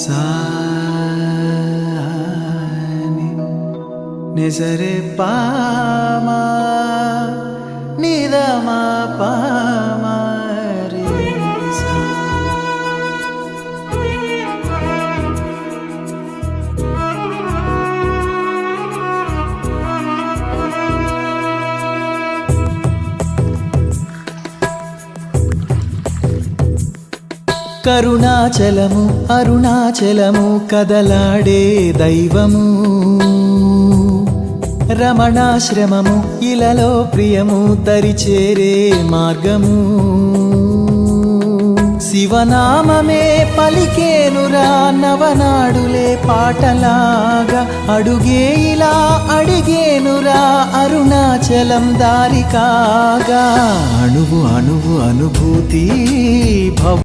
సాని నిజరే పామా నిదమా పామా రే సా. కరుణాచలము అరుణాచలము కదలాడే దైవము, రమణాశ్రమము ఇలలో ప్రియము తరిచేరే మార్గము. శివనామమే పలికేనురా నవనాడులే పాటలాగా, అడుగే ఇలా అడిగేనురా అరుణాచలం దారి కాగా. అణువు అణువు అనుభూతి భవ